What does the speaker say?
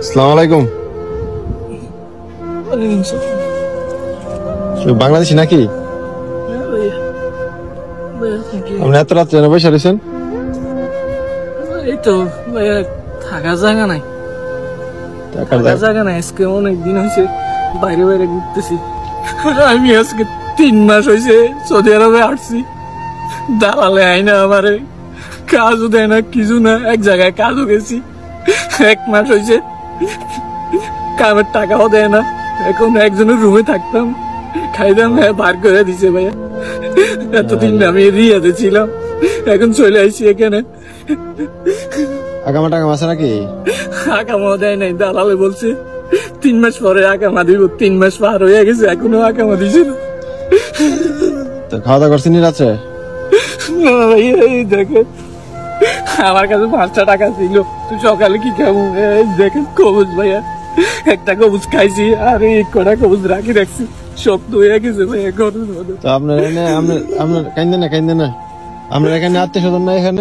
আসসালামু আলাইকুম। বাংলাদেশি নাকি? আপনি এত রাত্রে বসে রয়েছেন? এই তো থাকার জায়গা নাই, জায়গা নাই। আজকে অনেকদিন হয়েছে বাইরে বাইরে ঘুরতেছি। আমি আজকে 3 মাস হয়েছে সৌদি আরবে আসছি। দালালে আইনা আমারে কাজও দেয় না, কিছু না। এক জায়গায় কাজও গেছি, 1 মাস হয়েছে কামের টাকাও দেয় না। এখন একজনের রুমে থাকতাম, খাইতাম, বার করে দিছে ভাইয়া। এতদিন আমি রিয়াতে ছিলাম, এখন চলে আসছি এখানে। আগামা টাকা আছে নাকি? আকামা দেয় নাই, দালালে বলছে 3 মাস পরে আকামা দিব। 3 মাস পার হয়ে গেছে, এখনো আকামা দিছে না। তো খাওয়া দাওয়া করছিনি রাত্রে? না ভাইয়া, এই দেখেন আমার কাছে 5টা টাকা ছিল, তুই সকালে কি খাবো? এই দেখেন কবুজ ভাইয়া, একটা কবুজ খাইছি আর এই কটা কবুজ রাখি রাখছি, শক্ত হয়ে গেছে ভাইয়া ঘরের মধ্যে। তো আপনার এখানে আপনার কাইন্দে না আপনার এখানে আত্মীয় স্বজন না এখানে?